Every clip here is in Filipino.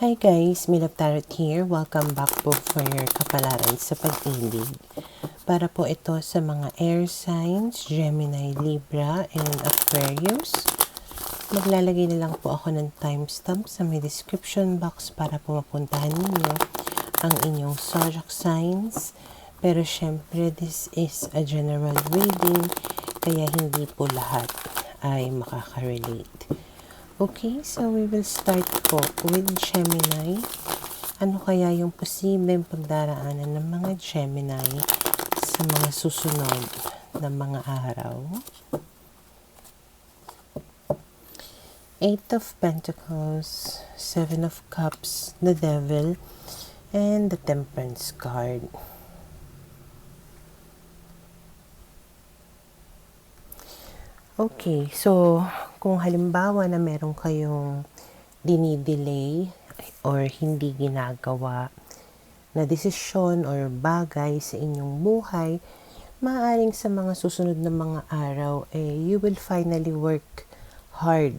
Hi guys, Milab Tarot here. Welcome back po for your kapalaran sa pag-ibig. Para po ito sa mga air signs, Gemini, Libra, and Aquarius. Maglalagay na lang po ako ng timestamp sa may description box para po mapuntahan ninyo ang inyong zodiac signs. Pero syempre, this is a general reading, kaya hindi po lahat ay makaka-relate. Okay, so we will start po with Gemini. Ano kaya yung posibleng pagdaraanan ng mga Gemini sa mga susunod na mga araw? Eight of Pentacles, Seven of Cups, the Devil, and the Temperance card. Okay, so kung halimbawa na meron kayong dinidelay or hindi ginagawa na desisyon or bagay sa inyong buhay, maaaring sa mga susunod na mga araw, you will finally work hard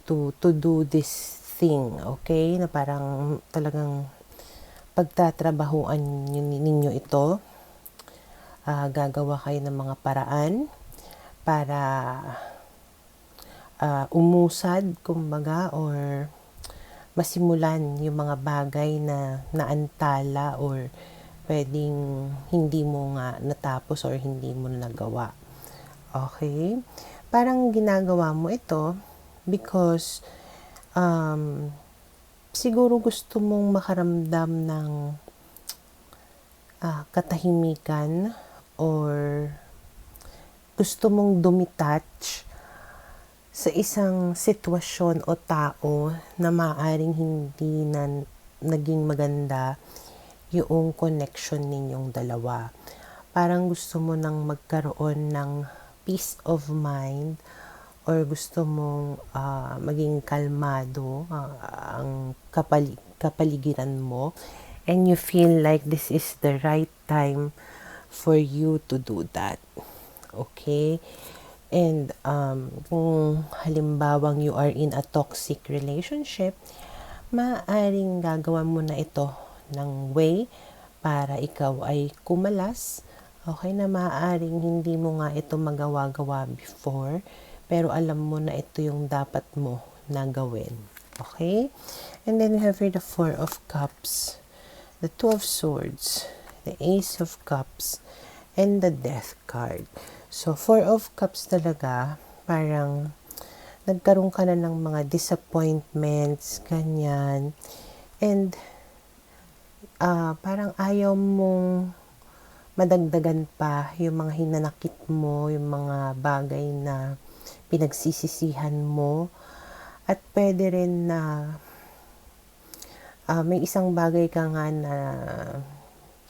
to do this thing, okay? Na parang talagang pagtatrabahuan ninyo ito. Gagawa kayo ng mga paraan para umusad, kumbaga, or masimulan yung mga bagay na naantala or pwedeng hindi mo nga natapos or hindi mo nagawa. Okay? Parang ginagawa mo ito because siguro gusto mong makaramdam ng katahimikan or gusto mong dumitouch sa isang sitwasyon o tao na maaaring hindi na naging maganda yung connection ninyong dalawa. Parang gusto mo nang magkaroon ng peace of mind or gusto mong maging kalmado ang kapaligiran mo, and you feel like this is the right time for you to do that. Okay? And kung halimbawang you are in a toxic relationship, maaaring gagawa mo na ito ng way para ikaw ay kumalas. Okay, na maaaring hindi mo nga ito magawa-gawa before, pero alam mo na ito yung dapat mo na gawin. Okay? And then we have here the Four of Cups, the Two of Swords, the Ace of Cups, and the Death card. So, Four of Cups talaga, parang nagkaroon ka na ng mga disappointments, ganyan. And parang ayaw mong madagdagan pa yung mga hinanakit mo, yung mga bagay na pinagsisisihan mo. At pwede rin na may isang bagay ka nga na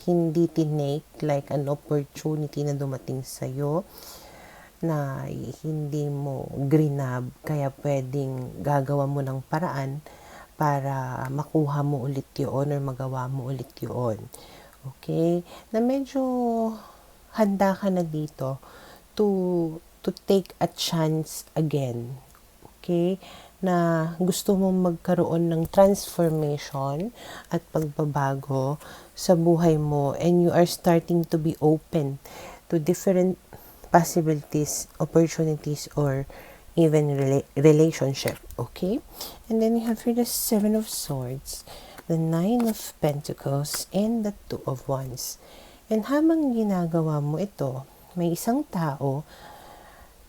hindi tinake, like an opportunity na dumating sa'yo na hindi mo grinab, kaya pwedeng gagawa mo ng paraan para makuha mo ulit yun or magawa mo ulit yun. Okay? Na medyo handa ka na dito to take a chance again. Okay? Na gusto mong magkaroon ng transformation at pagbabago sa buhay mo, and you are starting to be open to different possibilities, opportunities, or even relationship. Okay? And then you have here the Seven of Swords, the Nine of Pentacles, and the Two of Wands. And habang ginagawa mo ito, may isang tao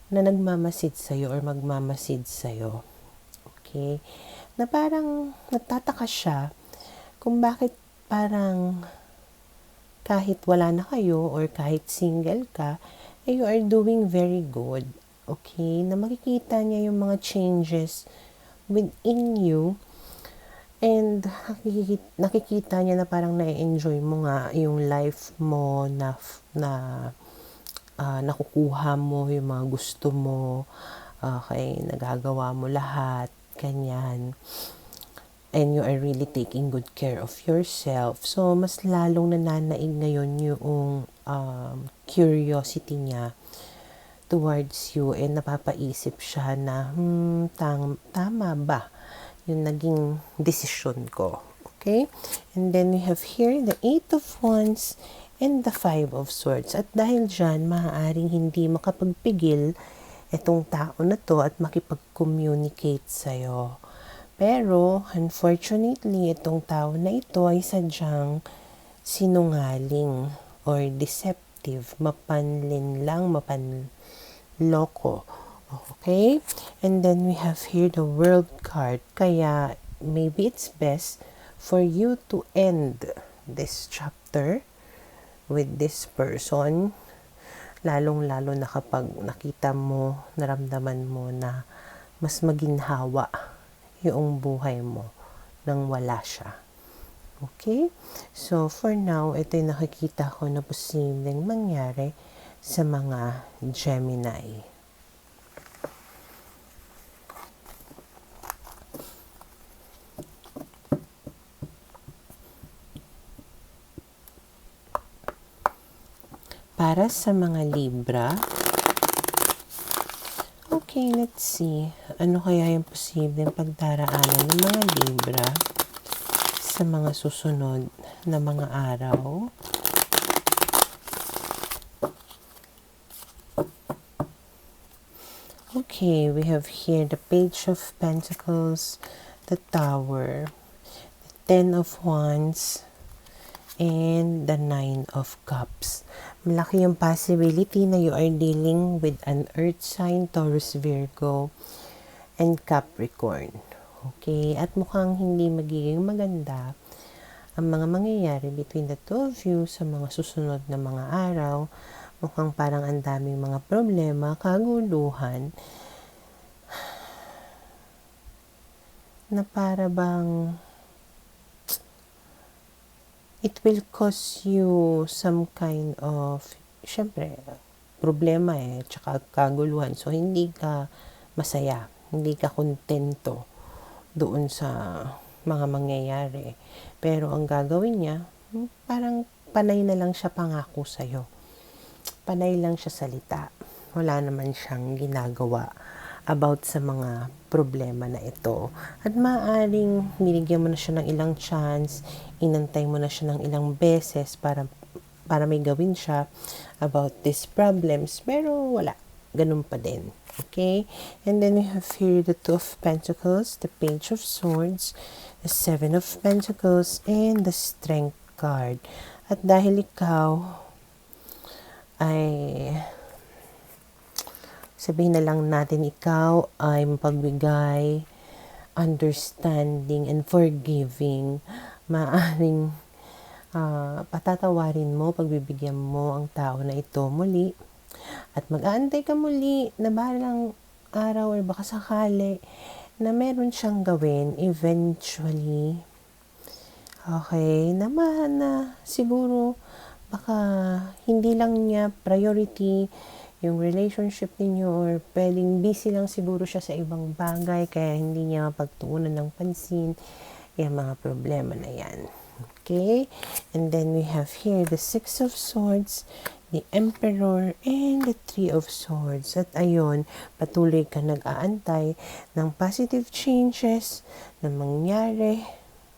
na nagmamasid sa'yo or magmamasid sa'yo. Okay? Na parang natataka siya kung bakit parang kahit wala na kayo or kahit single ka, you are doing very good. Okay? Na makikita niya yung mga changes within you, and nakikita niya na parang na-enjoy mo nga yung life mo, na nakukuha mo yung mga gusto mo, okay, nagagawa mo lahat, ganyan. And you are really taking good care of yourself. So, mas lalong nananaig ngayon yung curiosity niya towards you, and napapaisip siya na, tama ba yung naging desisyon ko. Okay? And then we have here the 8 of Wands and the 5 of Swords. At dahil dyan, maaaring hindi makapagpigil itong tao na to at makipag-communicate sa'yo. Pero, unfortunately, itong tao na ito ay sadyang sinungaling or deceptive, mapanlinlang, mapanloko. Okay? And then we have here the World card. Kaya, maybe it's best for you to end this chapter with this person, lalong-lalo na kapag nakita mo, naramdaman mo na mas maginhawa yung buhay mo nang wala siya. Okay? So, for now, ito yung nakikita ko na posibleng mangyari sa mga Gemini. Para sa mga Libra, okay, let's see. Ano kaya yung posibleng pagdaraanan ng mga Libra sa mga susunod na mga araw? Okay, we have here the Page of Pentacles, the Tower, the Ten of Wands, and the Nine of Cups. Malaki yung possibility na you are dealing with an Earth sign, Taurus, Virgo, and Capricorn. Okay? At mukhang hindi magiging maganda ang mga mangyayari between the two of you sa mga susunod na mga araw. Mukhang parang ang daming mga problema, kaguluhan, na para bang it will cause you some kind of, syempre, problema tsaka kaguluhan. So, hindi ka masaya, hindi ka kontento doon sa mga mangyayari. Pero ang gagawin niya, parang panay na lang siya pangako sa'yo. Panay lang siya salita. Wala naman siyang ginagawa about sa mga problema na ito. At maaaring binigyan mo na siya ng ilang chance, inantay mo na siya ng ilang beses para may gawin siya about these problems. Pero wala. Ganun pa din. Okay? And then we have here the Two of Pentacles, the Page of Swords, the Seven of Pentacles, and the Strength card. At dahil ikaw ay sabihin na lang natin ikaw ay mapagbigay, understanding, and forgiving, maaaring patatawarin mo, pagbibigyan mo ang tao na ito muli. At mag-aantay ka muli na balang araw or baka sakali na meron siyang gawin eventually. Okay, naman na siguro baka hindi lang niya priority yung relationship ninyo or pwedeng busy lang siguro siya sa ibang bagay kaya hindi niya mapagtuunan ng pansin yung mga problema na yan. Okay? And then we have here the Six of Swords, the Emperor, and the Three of Swords. At ayun, patuloy ka nag-aantay ng positive changes na mangyari.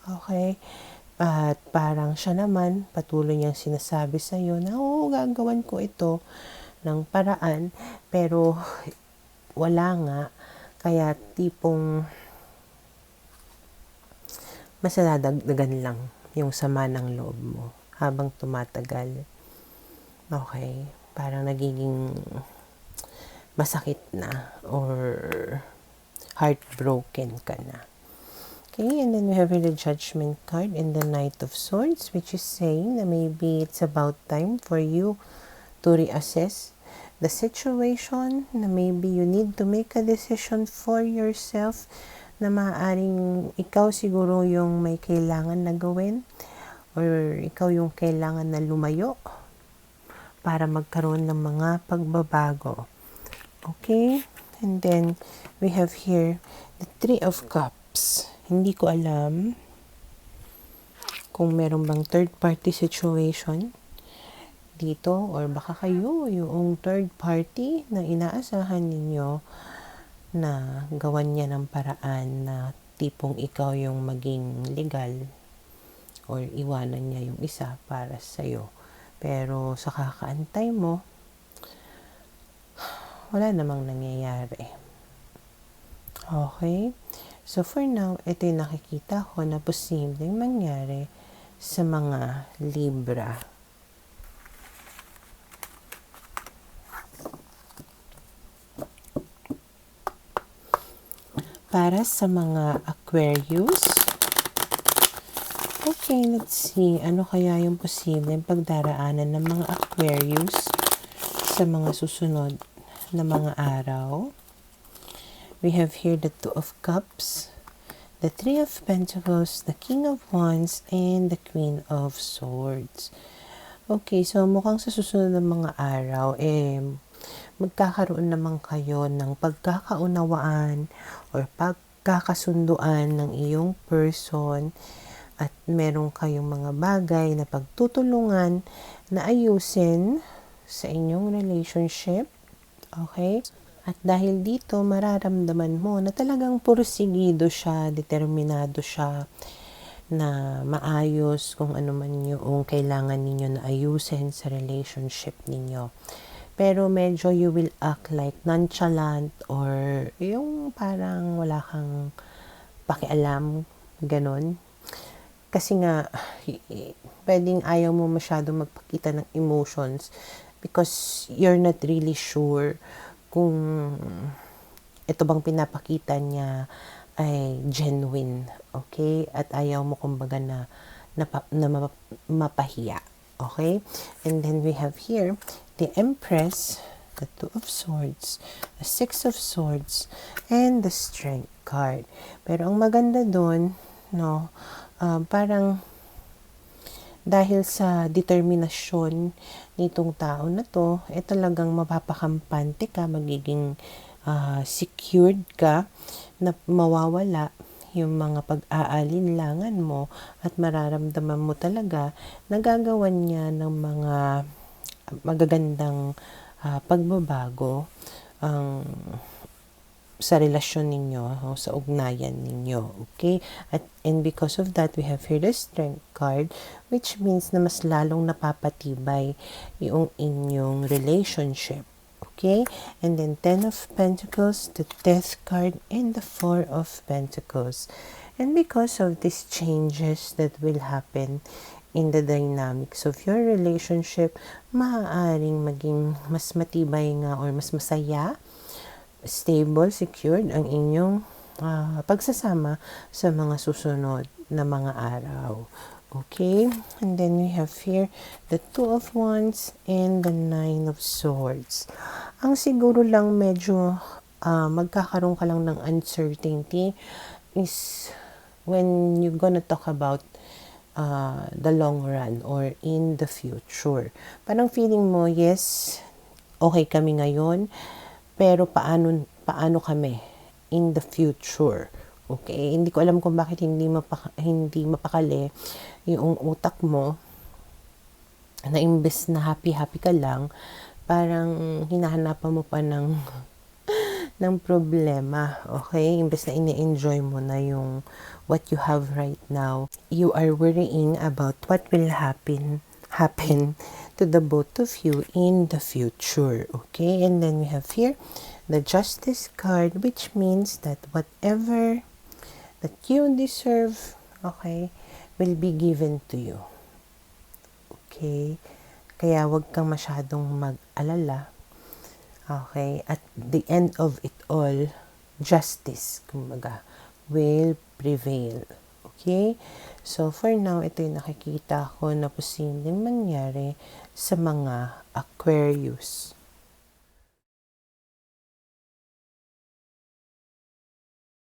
Okay? At parang siya naman, patuloy niyang sinasabi sa'yo na, oo, gagawan ko ito ng paraan, pero wala nga. Kaya tipong mas nadagdagan lang yung sama ng loob mo habang tumatagal. Okay? Parang nagiging masakit na or heartbroken ka na. Okay, and then we have the Judgment card and the Knight of Swords, which is saying that maybe it's about time for you to reassess the situation, na maybe you need to make a decision for yourself, na maaaring ikaw siguro yung may kailangan na gawin or ikaw yung kailangan na lumayo para magkaroon ng mga pagbabago. Okay? And then we have here the Three of Cups. Hindi ko alam kung meron bang third party situation dito or baka kayo yung third party na inaasahan ninyo na gawan niya ng paraan na tipong ikaw yung maging legal or iwanan niya yung isa para sa'yo. Pero sa kakaantay mo, wala namang nangyayari. Okay? So for now, ito yung nakikita ko na posibleng mangyari sa mga Libra. Para sa mga Aquarius, okay, let's see. Ano kaya yung posibleng pagdaraanan ng mga Aquarius sa mga susunod na mga araw? We have here the Two of Cups, the Three of Pentacles, the King of Wands, and the Queen of Swords. Okay, so mukhang sa susunod na mga araw, magkakaroon naman kayo ng pagkakaunawaan or pagkakasunduan ng iyong person at meron kayong mga bagay na pagtutulungan na ayusin sa inyong relationship. Okay? At dahil dito, mararamdaman mo na talagang pursigido siya, determinado siya na maayos kung ano man yung kailangan ninyo na ayusin sa relationship ninyo. Pero medyo you will act like nonchalant or yung parang wala kang pakialam, ganon. Kasi nga, pwedeng ayaw mo masyadong magpakita ng emotions because you're not really sure kung ito bang pinapakita niya ay genuine, okay? At ayaw mo kumbaga na mapahiya, okay? And then we have here the Empress, the Two of Swords, the Six of Swords, and the Strength card. Pero ang maganda doon, no, parang dahil sa determinasyon nitong tao na to, talagang mapapakampante ka, magiging secured ka, na mawawala yung mga pag-aalinlangan mo at mararamdaman mo talaga na gagawan niya ng mga magagandang pagbabago sa relasyon ninyo o sa ugnayan ninyo. Okay? And because of that, we have here the Strength card, which means na mas lalong napapatibay yung inyong relationship. Okay? And then 10 of Pentacles, the Death card, and the 4 of Pentacles. And because of these changes that will happen in the dynamics of your relationship, maaaring maging mas matibay nga or mas masaya, stable, secured ang inyong pagsasama sa mga susunod na mga araw. Okay? And then we have here the Two of Wands and the Nine of Swords. Ang siguro lang medyo magkakaroon ka lang ng uncertainty is when you're gonna talk about the long run or in the future. Parang feeling mo, yes, okay kami ngayon, pero paano kami in the future? Okay, hindi ko alam kung bakit hindi mapakali yung utak mo na imbes na happy ka lang, parang hinahanapan mo pa ng problema. Okay, imbes na ini-enjoy mo na yung what you have right now, you are worrying about what will happen to the both of you in the future. Okay, and then we have here the Justice card, which means that whatever that you deserve, okay, will be given to you. Okay, kaya wag kang masyadong mag-alala. Okay, at the end of it all, justice, kumbaga, will prevail. Okay? So, for now, ito yung nakikita ko na posibleng mangyari sa mga Aquarius.